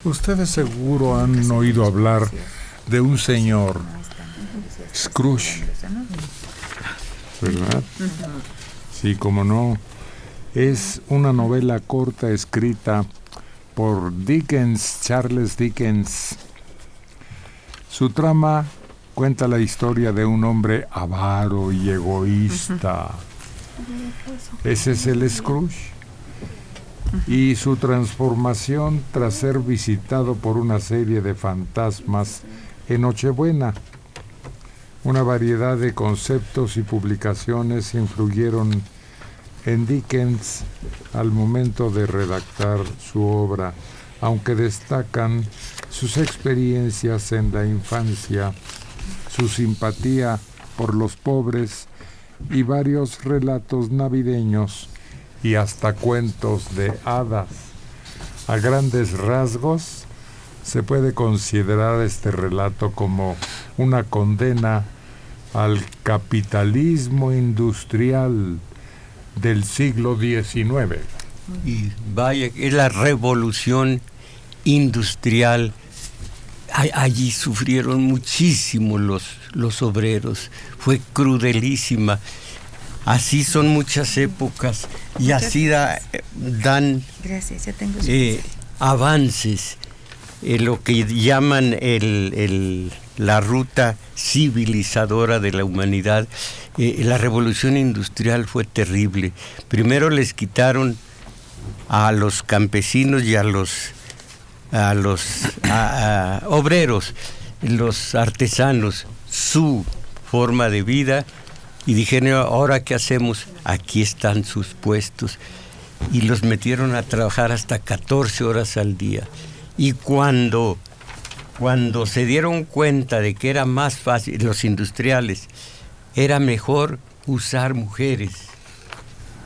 Ustedes seguro han oído hablar de un señor, Scrooge, ¿verdad? Sí, cómo no. Es una novela corta escrita por Charles Dickens. Su trama cuenta la historia de un hombre avaro y egoísta. Ese es el Scrooge. Y su transformación tras ser visitado por una serie de fantasmas en Nochebuena. Una variedad de conceptos y publicaciones influyeron en Dickens al momento de redactar su obra, aunque destacan sus experiencias en la infancia, su simpatía por los pobres y varios relatos navideños y hasta cuentos de hadas. A grandes rasgos, se puede considerar este relato como una condena al capitalismo industrial del siglo XIX. Y vaya, es la revolución industrial. Allí sufrieron muchísimo los obreros. Fue crudelísima. Así son muchas épocas y así dan avances en lo que llaman la ruta civilizadora de la humanidad. La revolución industrial fue terrible. Primero les quitaron a los campesinos y a los obreros, los artesanos, su forma de vida. Y dijeron, ¿ahora qué hacemos? Aquí están sus puestos. Y los metieron a trabajar hasta 14 horas al día. Y cuando se dieron cuenta de que era más fácil, los industriales, era mejor usar mujeres,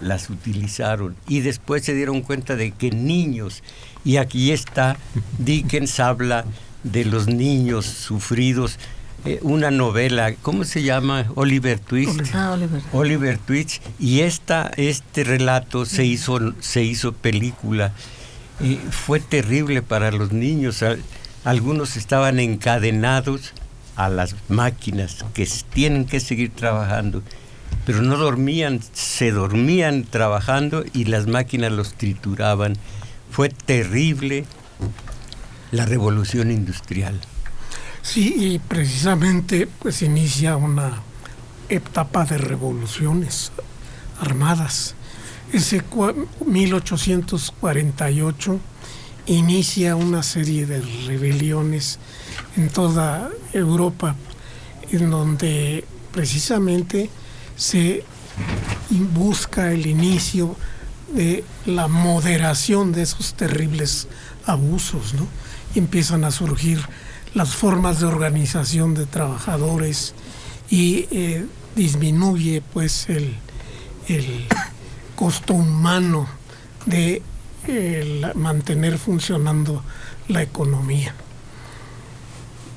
las utilizaron. Y después se dieron cuenta de que niños, y aquí está, Dickens habla de los niños sufridos. Una novela, ¿cómo se llama? Oliver Twist. Oliver Twist. Y este relato se hizo película. Fue terrible para los niños. Algunos estaban encadenados a las máquinas que tienen que seguir trabajando, pero no dormían, se dormían trabajando y las máquinas los trituraban. Fue terrible la revolución industrial. Sí, y precisamente pues inicia una etapa de revoluciones armadas. Ese 1848 inicia una serie de rebeliones en toda Europa, en donde precisamente se busca el inicio de la moderación de esos terribles abusos, ¿no? Y empiezan a surgir las formas de organización de trabajadores y disminuye pues el costo humano de mantener funcionando la economía.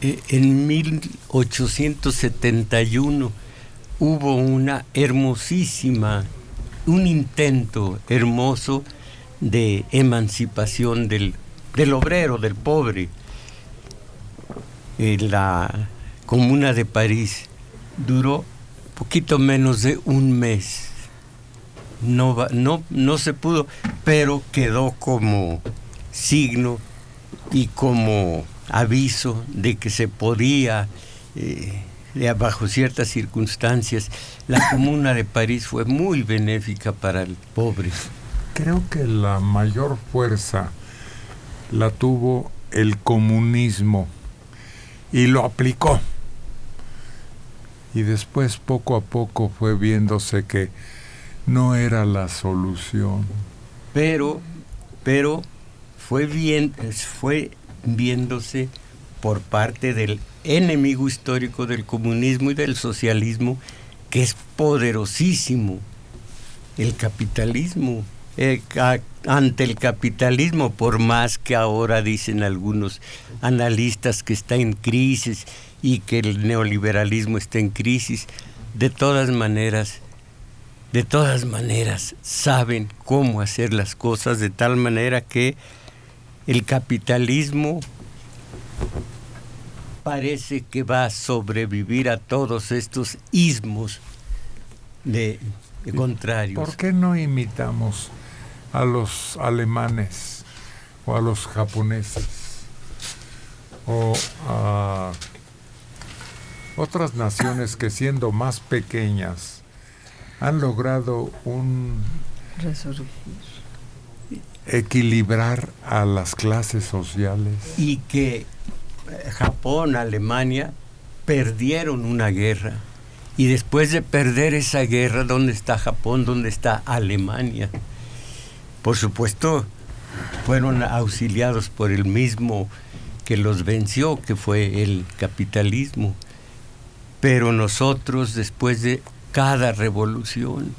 En 1871 hubo un intento hermoso de emancipación del obrero, del pobre. La Comuna de París duró poquito menos de un mes. No se pudo, pero quedó como signo y como aviso de que se podía, bajo ciertas circunstancias. La Comuna de París fue muy benéfica para el pobre. Creo que la mayor fuerza la tuvo el comunismo y lo aplicó. Y después, poco a poco, fue viéndose que no era la solución. Pero fue viéndose por parte del enemigo histórico del comunismo y del socialismo, que es poderosísimo, el capitalismo. Ante el capitalismo, por más que ahora dicen algunos analistas que está en crisis y que el neoliberalismo está en crisis, de todas maneras saben cómo hacer las cosas de tal manera que el capitalismo parece que va a sobrevivir a todos estos ismos de contrarios. ¿Por qué no imitamos a los alemanes o a los japoneses o a otras naciones que, siendo más pequeñas, han logrado equilibrar a las clases sociales? Y que Japón, Alemania perdieron una guerra, y después de perder esa guerra, ¿dónde está Japón? ¿Dónde está Alemania? Por supuesto, fueron auxiliados por el mismo que los venció, que fue el capitalismo. Pero nosotros, después de cada revolución,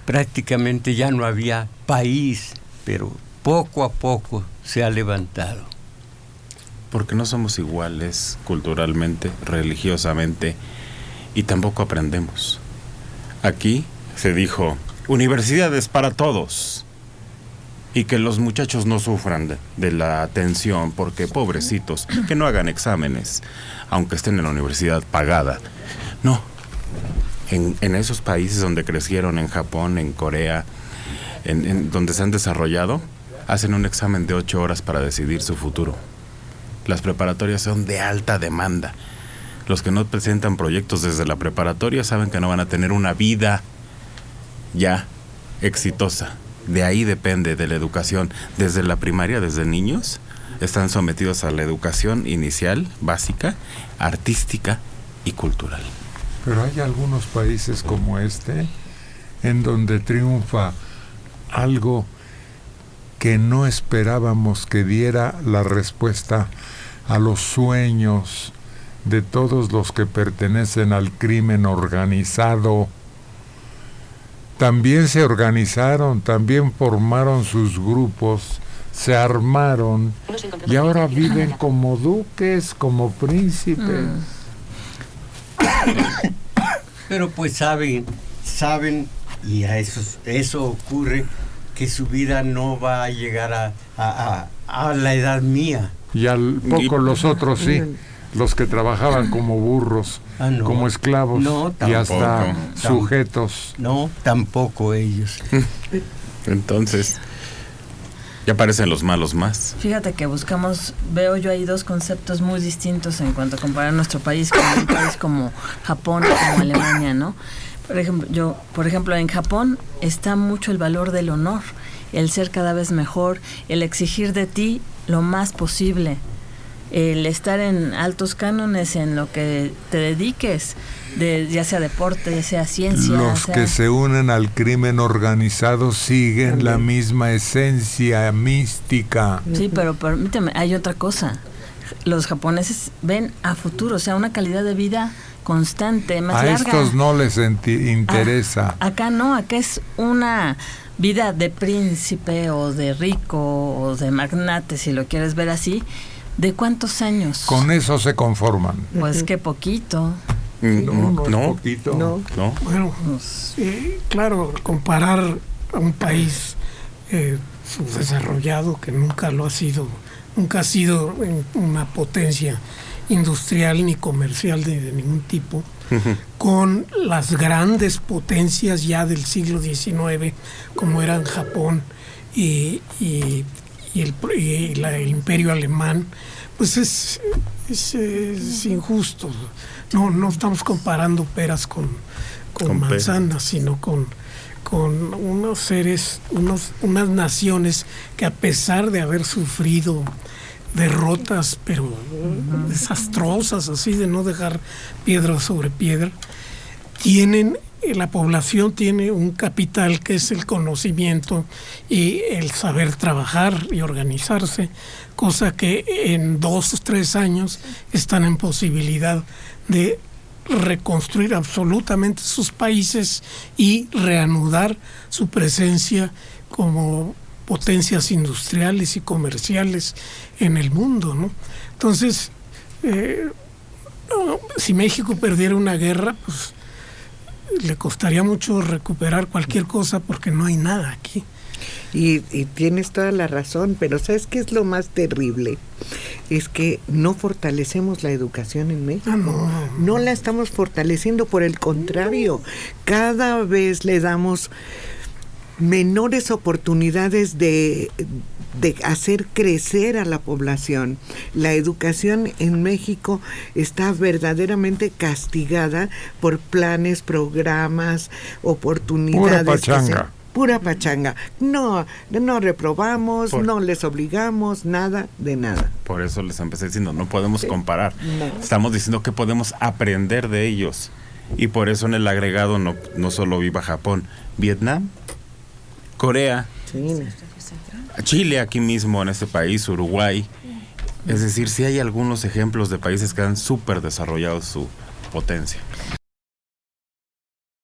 prácticamente ya no había país, pero poco a poco se ha levantado. Porque no somos iguales culturalmente, religiosamente, y tampoco aprendemos. Aquí se dijo, universidades para todos, y que los muchachos no sufran de la atención, porque pobrecitos, que no hagan exámenes, aunque estén en la universidad pagada. No, en esos países donde crecieron, en Japón, en Corea, en donde se han desarrollado, hacen un examen de 8 horas para decidir su futuro. Las preparatorias son de alta demanda. Los que no presentan proyectos desde la preparatoria saben que no van a tener una vida ya exitosa. De ahí depende de la educación. Desde la primaria, desde niños, están sometidos a la educación inicial, básica, artística y cultural. Pero hay algunos países como este en donde triunfa algo que no esperábamos que diera la respuesta a los sueños de todos los que pertenecen al crimen organizado. También se organizaron, también formaron sus grupos, se armaron y ahora viven como duques, como príncipes. Pero pues saben, y a eso ocurre, que su vida no va a llegar a la edad mía. Y al poco los otros sí, los que trabajaban como burros, no, como esclavos, no, y hasta sujetos. No, tampoco ellos. Entonces, ya parecen los malos más. Fíjate que veo yo ahí dos conceptos muy distintos en cuanto a comparar nuestro país con un país como Japón o como Alemania, ¿no? Por ejemplo, en Japón está mucho el valor del honor, el ser cada vez mejor, el exigir de ti lo más posible, el estar en altos cánones en lo que te dediques, ya sea deporte, ya sea ciencia. Los que se unen al crimen organizado siguen la misma esencia mística. Sí, pero permíteme, hay otra cosa. Los japoneses ven a futuro, o sea, una calidad de vida constante, más larga. A estos no les interesa. Acá no, acá es una vida de príncipe o de rico o de magnate, si lo quieres ver así. ¿De cuántos años? Con eso se conforman. Pues qué poquito. No, poquito. No. Bueno, claro, comparar a un país subdesarrollado que nunca ha sido una potencia industrial ni comercial de ningún tipo, con las grandes potencias ya del siglo XIX, como eran Japón y el imperio alemán, pues es injusto. No estamos comparando peras con manzanas, sino con unos seres, unas naciones que, a pesar de haber sufrido derrotas, pero desastrosas, así de no dejar piedra sobre piedra, la población tiene un capital que es el conocimiento y el saber trabajar y organizarse, cosa que en 2 o 3 años están en posibilidad de reconstruir absolutamente sus países y reanudar su presencia como potencias industriales y comerciales en el mundo, ¿no? Entonces, si México perdiera una guerra, pues le costaría mucho recuperar cualquier cosa porque no hay nada aquí. Y tienes toda la razón, pero ¿sabes qué es lo más terrible? Es que no fortalecemos la educación en México. No la estamos fortaleciendo, por el contrario, cada vez le damos menores oportunidades de hacer crecer a la población. La educación en México está verdaderamente castigada por planes, programas, oportunidades. Pura pachanga. No reprobamos, no les obligamos, nada de nada. Por eso les empecé diciendo, no podemos comparar. No. Estamos diciendo que podemos aprender de ellos. Y por eso en el agregado no solo viva Japón, Vietnam, Corea, Chile aquí mismo en este país, Uruguay. Es decir, sí hay algunos ejemplos de países que han súper desarrollado su potencia.